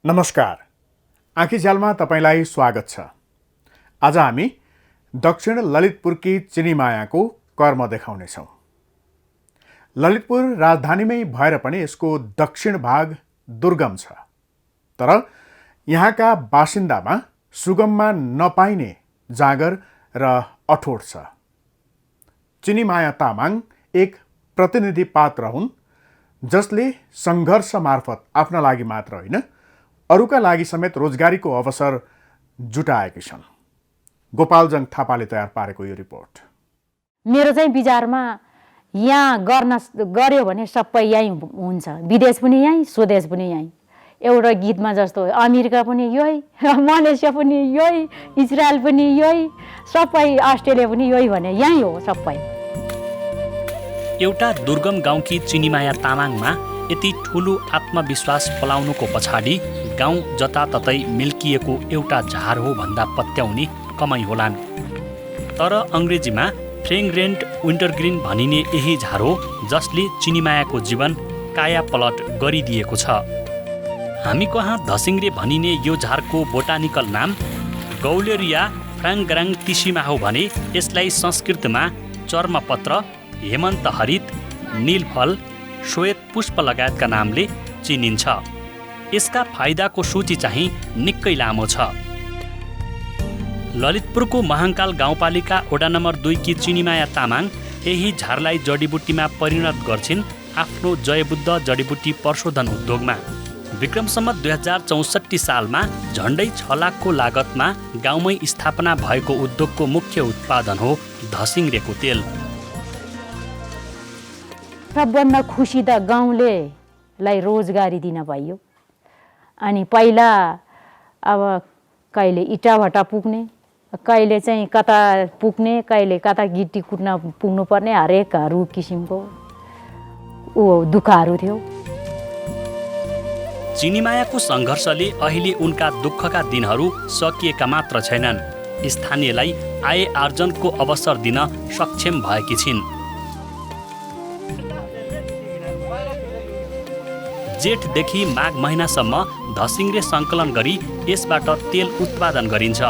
नमस्कार, आँखीझ्यालमा तपाईलाई स्वागत छ। आज हामी दक्षिण ललितपुरकी चिनीमायाको कर्म देखाउनेछौँ। ललितपुर राजधानीमै भएर पनि यसको दक्षिण भाग दुर्गम छ, तर यहाँका बासिन्दामा सुगममा नपाइने जाँगर र अठोट छ। चिनीमाया तामाङ एक प्रतिनिधि पात्र हुन्, जसले सङ्घर्ष मार्फत आफ्ना लागि मात्र होइन, अरूका लागि समेत रोजगारीको अवसर जुटाएकी छन्। गोपालजङ थापाले तयार पारेको यो रिपोर्ट। मेरो चाहिँ विचारमा यहाँ गर्यो भने सबै यहीँ हुन्छ, विदेश पनि यहीँ, स्वदेश पनि यहीँ। एउटा गीतमा जस्तो अमेरिका पनि यही, मलेसिया पनि यही, इजरायल पनि यही, सबै अस्ट्रेलिया पनि यही भने यहीँ हो सबै। एउटा दुर्गम गाउँकी चिनीमाया तामाङमा यति ठुलो आत्मविश्वास फलाउनुको पछाडि गाउँ जताततै मिल्किएको एउटा झार हो भन्दा पत्याउने कमाइ होलान्। तर अङ्ग्रेजीमा फ्रेग्रेन्ट विन्टरग्रिन भनिने यही झार हो जसले चिनीमायाको जीवन कायापलट गरिदिएको छ। हामी कहाँ धसिङ्ग्रे भनिने यो झारको बोटानिकल नाम गौलेरिया फ्राङ्ग्राङ्टिसिमा हो भने यसलाई संस्कृतमा चर्मपत्र, हेमन्त हरित, नीलफल, श्वेत पुष्प लगायतका नामले चिनिन्छ। यसका फाइदाको सूची चाहिँ निकै लामो छ। ललितपुरको महाङ्काल गाउँपालिका वडा नम्बर 2 की चिनीमाया तामाङ यही झारलाई जडीबुटीमा परिणत गर्छिन् आफ्नो जयबुद्ध जडीबुटी प्रशोधन उद्योगमा। विक्रम सम्वत 2064 सालमा झन्डै 6 लाखको लागतमा गाउँमै स्थापना भएको उद्योगको मुख्य उत्पादन हो धसिङ्ग्रेको तेल। सबभन्दा खुसी त गाउँलेलाई रोजगारी दिन पाइयो। अनि पहिला अब कहिले इँटाभट्टा पुग्ने, कहिले चाहिँ कता पुग्ने, कहिले कता गिटी कुट्न पुग्नुपर्ने, हरेकहरू किसिमको दुःखहरू थियो। चिनीमायाको सङ्घर्षले अहिले उनका दुःखका दिनहरू सकिएका मात्र छैनन्, स्थानीयलाई आय आर्जनको अवसर दिन सक्षम भएकी छिन्। जेठदेखि माघ महिनासम्म धसिङ्ग्रे सङ्कलन गरी यसबाट तेल उत्पादन गरिन्छ।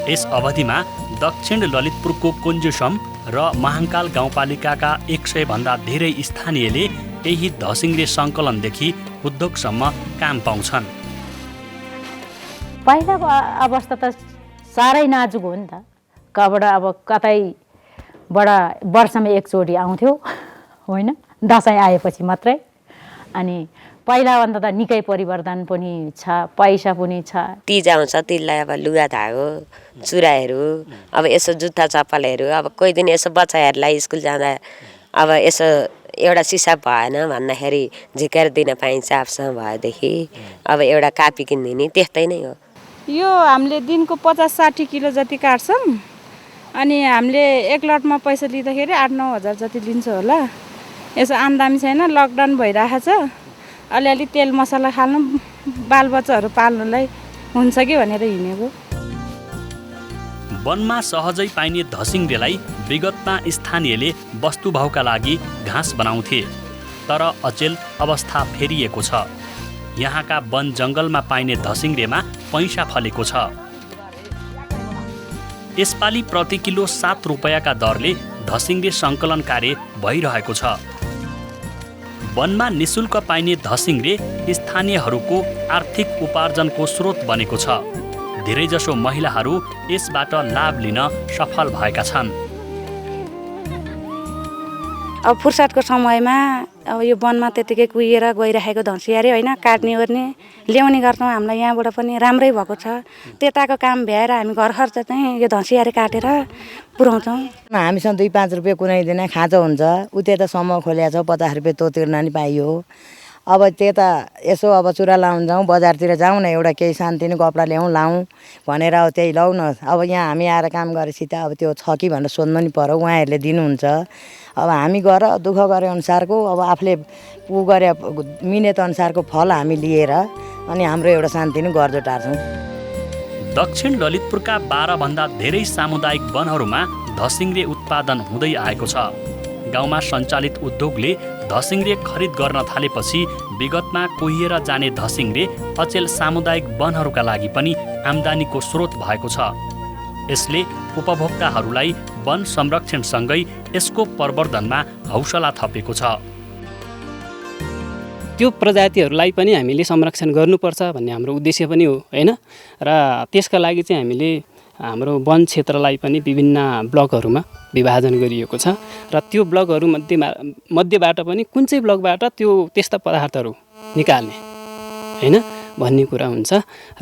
यस अवधिमा दक्षिण ललितपुरको कुञ्जुसम र महाङ्काल गाउँपालिकाका 100 भन्दा धेरै स्थानीयले यही धसिङ्ग्रे सङ्कलनदेखि उद्योगसम्म काम पाउँछन्। पहिलाको अवस्था त साह्रै नाजुक हो नि त। कबाट अब कतैबाट वर्षमा एकचोटि आउँथ्यो, होइन, दसैँ आएपछि मात्रै। अनि पहिलाभन्दा त निकै परिवर्तन पनि छ, पैसा पनि छ। तीज आउँछ, तीजलाई अब लुगा धागो, चुराहरू, अब यसो जुत्ता चप्पलहरू, अब कोही दिन यसो बच्चाहरूलाई स्कुल जाँदा अब यसो एउटा सिसा भएन भन्दाखेरि झिकेर दिन पाइन्छ आफूसँग भएदेखि। अब एउटा कापी किनिदिने त्यस्तै नै हो। यो हामीले दिनको 50-60 किलो जति काट्छौँ। अनि हामीले एक लटमा पैसा लिँदाखेरि 8-9 हजार जति लिन्छ होला। यसो आम्दानी छैन, लकडाउन भइरहेको छ, अलिअलि तेल मसला खाल्नु, बालबच्चाहरू पाल्नुलाई हुन्छ कि भनेर हिँडेको। वनमा सहजै पाइने धसिङ्ग्रेलाई विगतमा स्थानीयले वस्तुभाउका लागि घाँस बनाउँथे, तर अचेल अवस्था फेरिएको छ। यहाँका वन जङ्गलमा पाइने धसिङ्ग्रेमा पैसा फलेको छ। यसपालि प्रति किलो 7 रुपैयाँका दरले धसिङ्ग्रे सङ्कलन कार्य भइरहेको छ। वनमा निशुल्क पाइने धसिङ्ग्रे स्थानीयहरूको आर्थिक उपार्जनको स्रोत बनेको छ। धेरैजसो महिलाहरू यसबाट लाभ लिन सफल भएका छन्। अब फुर्सदको समयमा अब यो वनमा त्यतिकै कुहिएर गइरहेको धँसियारे होइन, काट्ने ओर्ने ल्याउने गर्छौँ। हामीलाई यहाँबाट पनि राम्रै भएको छ। त्यताको काम भ्याएर हामी घर खर्च चाहिँ यो धँसियारे काटेर पुऱ्याउँछौँ। हामीसँग 2-5 रुपियाँ कुनै दिन खाँचो हुन्छ, उतेतासम्म खोल्या छ, 50 रुपियाँ तो तिर्न नि पाइयो। अब त्यता यसो अब चुरा लाउन जाउँ, बजारतिर जाउँ न, एउटा केही सानतिनो कपडा ल्याउँ लाउँ भनेर अब त्यही लाउँ न। अब यहाँ हामी आएर काम गरेपछि त अब त्यो छ कि भनेर सोध्नु नि पर्यो, उहाँहरूले दिनुहुन्छ। अब हामी गएर दुःख गरे अनुसारको अब आफूले गरे मिहिनेत अनुसारको फल हामी लिएर अनि हाम्रो एउटा सानतिनो घर जोटार्छौँ। दक्षिण ललितपुरका 12 भन्दा धेरै सामुदायिक वनहरूमा धसिङ्ग्रे उत्पादन हुँदै आएको छ। गाउँमा सञ्चालित उद्योगले धसिङ्ग्रे खरिद गर्न थालेपछि विगतमा कोहिएर जाने धसिङ्ग्रे अचेल सामुदायिक वनहरूका लागि पनि आम्दानीको स्रोत भएको छ। यसले उपभोक्ताहरूलाई वन संरक्षणसँगै यसको प्रवर्धनमा हौसला थपेको छ। त्यो प्रजातिहरूलाई पनि हामीले संरक्षण गर्नुपर्छ भन्ने हाम्रो उद्देश्य पनि हो हैन। र त्यसका लागि चाहिँ हामीले हाम्रो वन क्षेत्रलाई पनि विभिन्न ब्लकहरूमा विभाजन गरिएको छ र त्यो ब्लकहरू मध्येबाट पनि कुन चाहिँ ब्लकबाट त्यो त्यस्ता पदार्थहरू निकाल्ने हैन भन्ने कुरा हुन्छ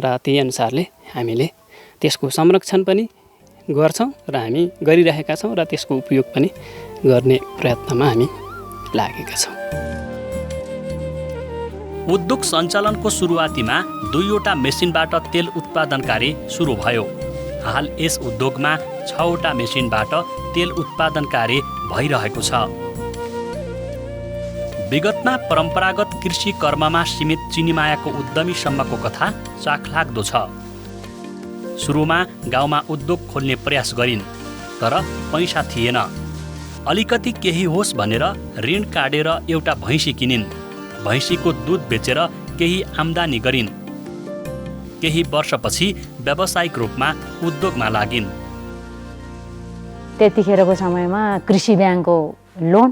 र त्यही अनुसारले हामीले त्यसको संरक्षण पनि गर्छौँ र हामी गरिरहेका छौँ र त्यसको उपयोग पनि गर्ने प्रयत्नमा हामी लागेका छौँ। उद्योग सञ्चालनको सुरुवातीमा 2वटा मेसिनबाट तेल उत्पादन कार्य सुरु भयो। हाल यस उद्योगमा 6वटा मेसिनबाट तेल उत्पादन कार्य भइरहेको छ। विगतमा परम्परागत कृषि कर्ममा सीमित चिनीमायाको उद्यमीसम्मको कथा चाखलाग्दो छ। सुरुमा गाउँमा उद्योग खोल्ने प्रयास गरिन्, तर पैसा थिएन। अलिकति केही होस् भनेर ऋण काटेर एउटा भैँसी किनिन्। भैँसीको दुध बेचेर केही आम्दानी गरिन्। केही वर्षपछि व्यावसायिक रूपमा उद्योगमा लागिन्। त्यतिखेरको समयमा कृषि ब्याङ्कको लोन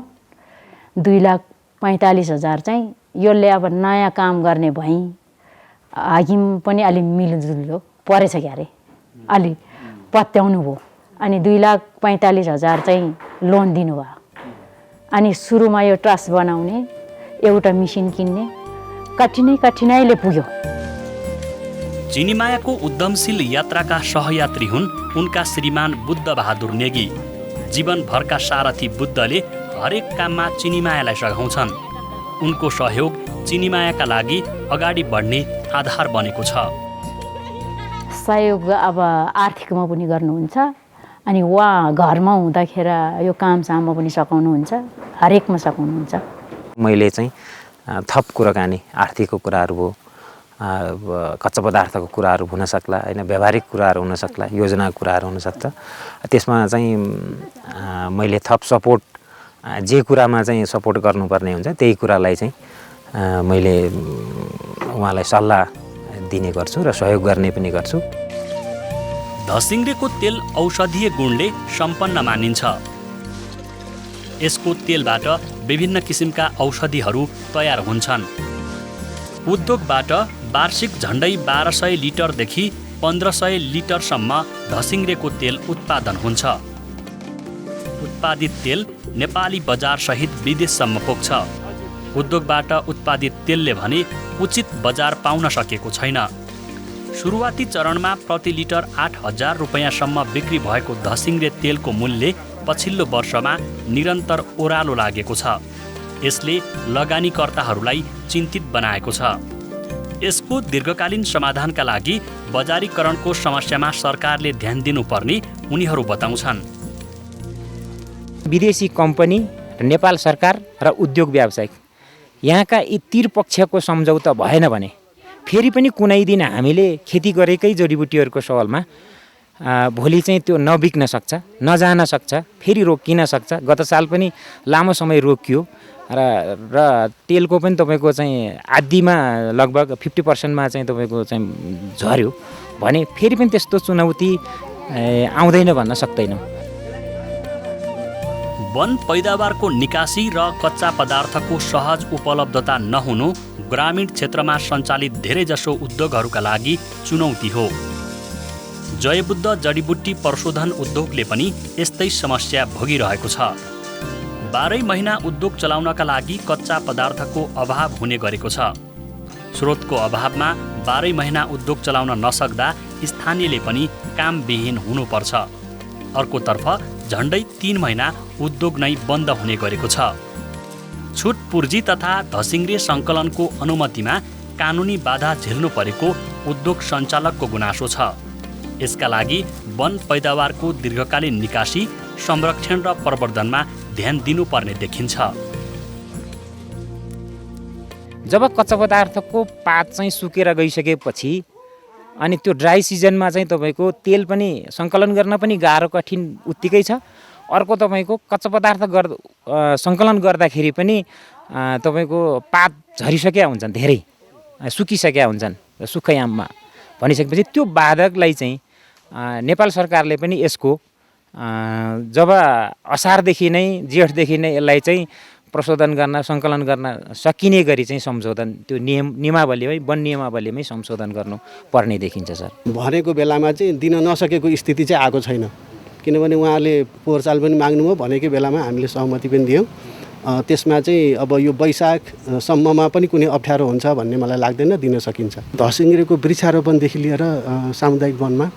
2,45,000 चाहिँ यसले अब नयाँ काम गर्ने भई हाकिम पनि अलि मिलजुलो परेछ क्यारे अलि पत्याउनु भयो। अनि 2,45,000 चाहिँ लोन दिनुभयो। अनि सुरुमा यो ट्रस्ट बनाउने एउटा मेसिन किन्ने कठिनाइले पुग्यो। चिनीमायाको उद्यमशील यात्राका सहयात्री हुन् उनका श्रीमान बुद्ध बहादुर नेगी। जीवनभरका सारथी बुद्धले हरेक काममा चिनीमायालाई सघाउँछन्। उनको सहयोग चिनीमायाका लागि अगाडि बढ्ने आधार बनेको छ। सहयोग अब आर्थिकमा पनि गर्नुहुन्छ, अनि उहाँ घरमा हुँदाखेरि यो कामसाममा पनि सघाउनुहुन्छ, हरेकमा सघाउनुहुन्छ। मैले चाहिँ थप कुराकानी आर्थिकको कुराहरू भयो, कच्चा पदार्थको कुराहरू हुन सक्ला हैन, व्यावहारिक कुराहरू हुन सक्ला, योजनाको कुराहरू हुन सक्छ। त्यसमा चाहिँ मैले थप सपोर्ट जे कुरामा चाहिँ सपोर्ट गर्नुपर्ने हुन्छ त्यही कुरालाई चाहिँ मैले उहाँलाई सल्लाह दिने गर्छु र सहयोग गर्ने पनि गर्छु। धसिङ्ग्रेको तेल औषधीय गुणले सम्पन्न मानिन्छ। यसको तेलबाट विभिन्न किसिमका औषधिहरू तयार हुन्छन्। उद्योगबाट वार्षिक झन्डै 1200 लिटरदेखि 1500 लिटरसम्म धसिङ्ग्रेको तेल उत्पादन हुन्छ। उत्पादित तेल नेपाली बजारसहित विदेशसम्म पुग्छ। उद्योगबाट उत्पादित तेलले भने उचित बजार पाउन सकेको छैन। सुरुवाती चरणमा प्रति लिटर 8,000 रुपैयाँसम्म बिक्री भएको धसिङ्ग्रे तेलको मूल्य पछिल्लो वर्षमा निरन्तर ओह्रालो लागेको छ। यसले लगानीकर्ताहरूलाई चिन्तित बनाएको छ। यसको दीर्घकालीन समाधानका लागि बजारीकरणको समस्यामा सरकारले ध्यान दिनुपर्ने उनीहरू बताउँछन्। विदेशी कम्पनी, नेपाल सरकार र उद्योग व्यावसायिक यहाँका यी त्रिपक्षको सम्झौता भएन भने फेरि पनि कुनै दिन हामीले खेती गरेकै जडीबुटीहरूको सवालमा भोलि चाहिँ त्यो नबिक्न सक्छ, नजान सक्छ, फेरि रोकिन सक्छ। गत साल पनि लामो समय रोकियो र तेलको पनि तपाईँको चाहिँ आधीमा लगभग 50% चाहिँ तपाईँको चाहिँ झर्यो भने फेरि पनि त्यस्तो चुनौती आउँदैन भन्न सक्दैनौँ। वन पैदावारको निकासी र कच्चा पदार्थको सहज उपलब्धता नहुनु ग्रामीण क्षेत्रमा सञ्चालित धेरैजसो उद्योगहरूका लागि चुनौती हो। जयबुद्ध जडीबुट्टी प्रशोधन उद्योगले पनि यस्तै समस्या भोगिरहेको छ। 12 महिना उद्योग चलाउनका लागि कच्चा पदार्थको अभाव हुने गरेको छ। स्रोतको अभावमा 12 महिना उद्योग चलाउन नसक्दा स्थानीयले पनि कामविहीन हुनुपर्छ। अर्कोतर्फ झन्डै 3 महिना उद्योग नै बन्द हुने गरेको छ। छुट पूर्जी तथा धसिङ्ग्रे सङ्कलनको अनुमतिमा कानुनी बाधा झेल्नु परेको उद्योग सञ्चालकको गुनासो छ। यसका लागि वन पैदावारको दीर्घकालीन निकासी, संरक्षण र प्रवर्धनमा ध्यान दिनुपर्ने देखिन्छ। जब कच्चा पदार्थको पात चाहिँ सुकेर गइसकेपछि अनि त्यो ड्राई सिजनमा चाहिँ तपाईँको तेल पनि सङ्कलन गर्न पनि गाह्रो कठिन उत्तिकै छ। अर्को तपाईँको कच्चा पदार्थ सङ्कलन गर्दाखेरि पनि तपाईँको पात झरिसकेका हुन्छन्, धेरै सुकिसकेका हुन्छन् सुक्खयाममा भनिसकेपछि त्यो बाधकलाई चाहिँ नेपाल सरकारले पनि यसको जब असारदेखि नै जेठदेखि नै यसलाई चाहिँ प्रशोधन गर्न सङ्कलन गर्न सकिने गरी चाहिँ संशोधन त्यो नियमावलीमै वन नियमावलीमै संशोधन गर्नुपर्ने देखिन्छ सर। भनेको बेलामा चाहिँ दिन नसकेको स्थिति चाहिँ आएको छैन, किनभने उहाँले पोहोर साल पनि माग्नुभयो, भनेकै बेलामा हामीले सहमति पनि दियौँ। त्यसमा चाहिँ अब यो वैशाखसम्ममा पनि कुनै अप्ठ्यारो हुन्छ भन्ने मलाई लाग्दैन, दिन सकिन्छ। धसिङ्ग्रेको वृक्षारोपणदेखि लिएर सामुदायिक वनमा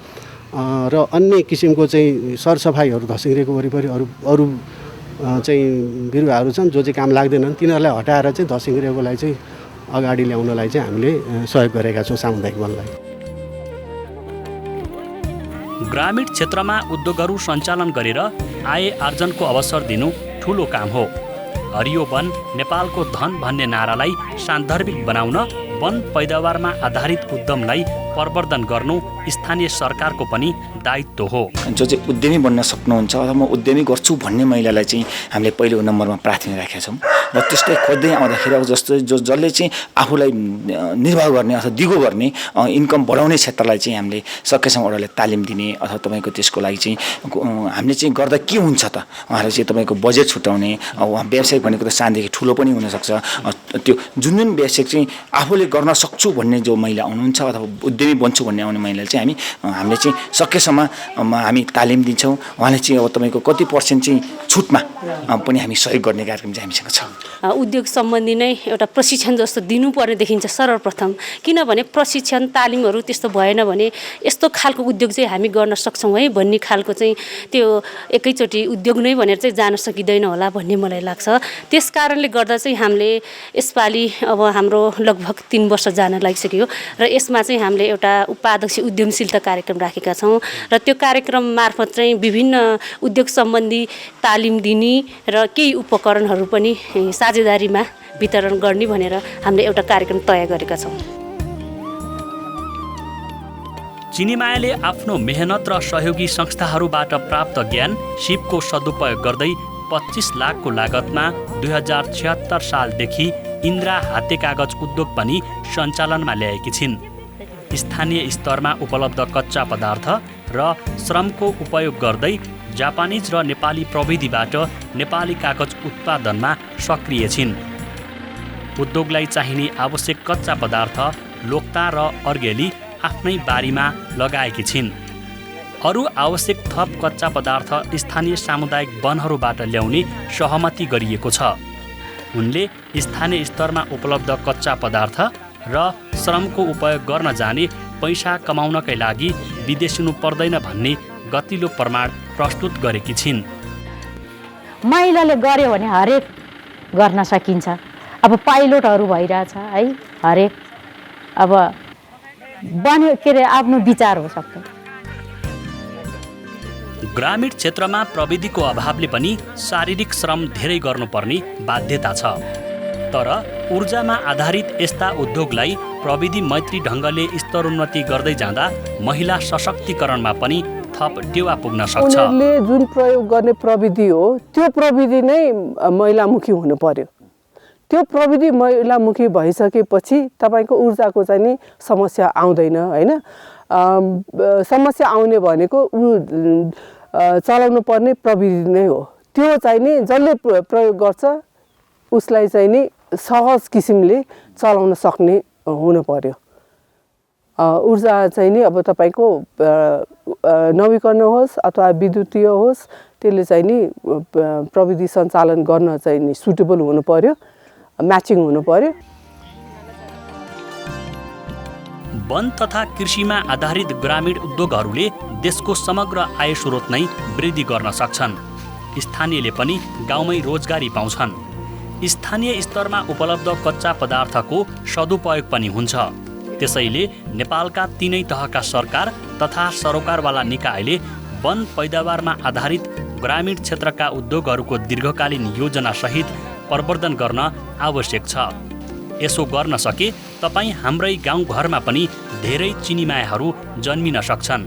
र अन्य किसिमको चाहिँ सरसफाइहरू धसिङ्ग्रेको वरिपरि अरू चाहिँ बिरुवाहरू छन् जो चाहिँ काम लाग्दैनन्, तिनीहरूलाई हटाएर चाहिँ धसिङ्ग्रेकोलाई चाहिँ अगाडि ल्याउनलाई चाहिँ हामीले सहयोग गरेका छौँ सामुदायिक वनलाई। ग्रामीण क्षेत्रमा उद्योगहरू सञ्चालन गरेर आय आर्जनको अवसर दिनु ठुलो काम हो। हरियो वन नेपालको धन भन्ने नारालाई सान्दर्भिक बनाउन वन पैदावारमा आधारित उद्यमलाई प्रवर्धन गर्नु स्थानीय सरकारको पनि दायित्व हो। जो चाहिँ उद्यमी बन्न सक्नुहुन्छ अथवा म उद्यमी गर्छु भन्ने महिलालाई चाहिँ हामीले पहिलो नम्बरमा प्राथमिकता राखेका छौँ र त्यस्तै खोज्दै आउँदाखेरि अब जस्तो जसले चाहिँ आफूलाई निर्वाह गर्ने अथवा दिगो गर्ने इन्कम बढाउने क्षेत्रलाई चाहिँ हामीले सकेसम्म उनीहरूलाई तालिम दिने अथवा तपाईँको त्यसको लागि चाहिँ हामीले चाहिँ गर्दा के हुन्छ त उहाँहरूले चाहिँ तपाईँको बजेट छुट्याउने। व्यवसाय भनेको त सानदेखि ठुलो पनि हुनसक्छ, त्यो जुन व्यवसाय चाहिँ आफूले गर्न सक्छु भन्ने जो महिला हुनुहुन्छ अथवा उद्यमी बन्छु भन्ने आउने महिलाले चाहिँ हामीले चाहिँ सकेसम्म हामी तालिम दिन्छौँ। उहाँले चाहिँ अब तपाईँको कति पर्सेन्ट चाहिँ छुटमा पनि हामी सहयोग गर्ने कार्यक्रम चाहिँ हामीसँग छ। उद्योग सम्बन्धी नै एउटा प्रशिक्षण जस्तो दिनुपर्ने देखिन्छ सर्वप्रथम, किनभने प्रशिक्षण तालिमहरू त्यस्तो भएन भने यस्तो खालको उद्योग चाहिँ हामी गर्न सक्छौँ है भन्ने खालको चाहिँ त्यो एकैचोटि उद्योग नै भनेर चाहिँ जान सकिँदैन होला भन्ने मलाई लाग्छ। त्यस कारणले गर्दा चाहिँ हामीले यसपालि अब हाम्रो लगभग 3 वर्ष जान लागिसक्यो र यसमा चाहिँ हामीले एउटा उपाध्यक्ष उद्यमशीलता कार्यक्रम राखेका छौँ र त्यो कार्यक्रम मार्फत चाहिँ विभिन्न उद्योग सम्बन्धी तालिम दिने र केही उपकरणहरू पनि साझेदारीमा वितरण गर्ने भनेर हामीले एउटा कार्यक्रम तय गरेका छौँ। चिनीमायाले आफ्नो मेहनत र सहयोगी संस्थाहरूबाट प्राप्त ज्ञान सिपको सदुपयोग गर्दै 25 लाखको लागतमा 2076 सालदेखि इन्द्रा हाते कागज उद्योग पनि सञ्चालनमा ल्याएकी छिन्। स्थानीय स्तरमा उपलब्ध कच्चा पदार्थ र श्रमको उपयोग गर्दै जापानिज र नेपाली प्रविधिबाट नेपाली कागज उत्पादनमा सक्रिय छिन्। उद्योगलाई चाहिने आवश्यक कच्चा पदार्थ लोक्ता र अर्गेली आफ्नै बारीमा लगाएकी छिन्। अरू आवश्यक थप कच्चा पदार्थ स्थानीय सामुदायिक वनहरूबाट ल्याउने सहमति गरिएको छ। उनले स्थानीय स्तरमा उपलब्ध कच्चा पदार्थ र श्रमको उपयोग गर्न जाने पैसा कमाउनकै लागि विदेशिनु पर्दैन भन्ने गतिलो प्रमाण प्रस्तुत गरेकी छिन्। महिलाले गर्यो भने हरेक गर्न सकिन्छ। अब पाइलटहरू भइरहेछ है, हरेक अब बन्यो के अरे आफ्नो विचार हो सबै। ग्रामीण क्षेत्रमा प्रविधिको अभावले पनि शारीरिक श्रम धेरै गर्नुपर्ने बाध्यता छ। तर ऊर्जामा आधारित यस्ता उद्योगलाई प्रविधि मैत्री ढङ्गले स्तरोन्नति गर्दै जाँदा महिला सशक्तिकरणमा पनि थप टेवा पुग्न सक्छ। उनीहरूले जुन प्रयोग गर्ने प्रविधि हो त्यो प्रविधि नै महिलामुखी हुनु पर्यो। त्यो प्रविधि महिलामुखी भइसकेपछि तपाईँको ऊर्जाको चाहिँ नि समस्या आउँदैन हैन। समस्या आउने भनेको चलाउनु पर्ने प्रविधि नै हो। त्यो चाहिँ नि जसले प्रयोग गर्छ उसलाई चाहिँ नि सहज किसिमले चलाउन सक्ने हुनु पर्यो। ऊर्जा चाहिँ नि अब तपाईँको नवीकरण होस् अथवा विद्युतीय होस्, त्यसले चाहिँ नि प्रविधि सञ्चालन गर्न चाहिँ नि सुटेबल हुनु पर्यो, म्याचिङ हुनु पर्यो। वन तथा कृषिमा आधारित ग्रामीण उद्योगहरूले देशको समग्र आय स्रोत नै वृद्धि गर्न सक्छन्। स्थानीयले पनि गाउँमै रोजगारी पाउँछन्। स्थानीय स्तरमा उपलब्ध कच्चा पदार्थको सदुपयोग पनि हुन्छ। त्यसैले नेपालका तीनै तहका सरकार तथा सरोकारवाला निकायले वन पैदावारमा आधारित ग्रामीण क्षेत्रका उद्योगहरूको दीर्घकालीन योजनासहित प्रवर्धन गर्न आवश्यक छ। यसो गर्न सके तपाईँ हाम्रै गाउँघरमा पनि धेरै चिनीमायाहरू जन्मिन सक्छन्।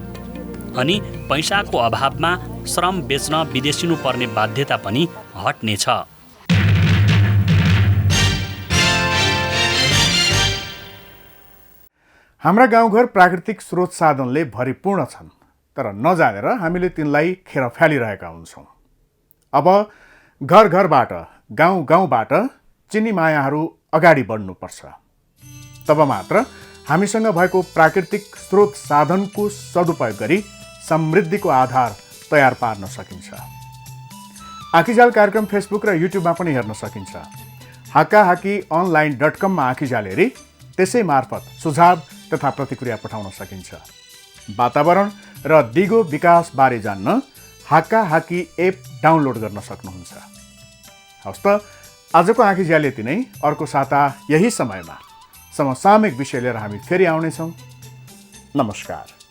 अनि पैसाको अभावमा श्रम बेच्न विदेशिनु पर्ने बाध्यता पनि हट्नेछ। हाम्रा गाउँघर प्राकृतिक स्रोत साधनले भरिपूर्ण छन्, तर नजानेर हामीले तिनलाई खेर फालिरहेका हुन्छौँ। अब घर घरबाट, गाउँ गाउँबाट चिनी मायाहरू अगाडि बढ्नुपर्छ। तब मात्र हामीसँग भएको प्राकृतिक स्रोत साधनको सदुपयोग गरी समृद्धिको आधार तयार पार्न सकिन्छ। आँखीजाल कार्यक्रम फेसबुक र युट्युबमा पनि हेर्न सकिन्छ। हाकाहाकीonline.com मा आँखीजाल हेरी त्यसै मार्फत सुझाव तथा प्रतिक्रिया पठाउन सकिन्छ। वातावरण र दिगो विकासबारे जान्न हाकाहाकी एप डाउनलोड गर्न सक्नुहुन्छ। हवस् त, आजको आँखीजाल यति नै। अर्को साता यही समयमा समसामयिक विषय लिएर हामी फेरि आउनेछौँ। नमस्कार।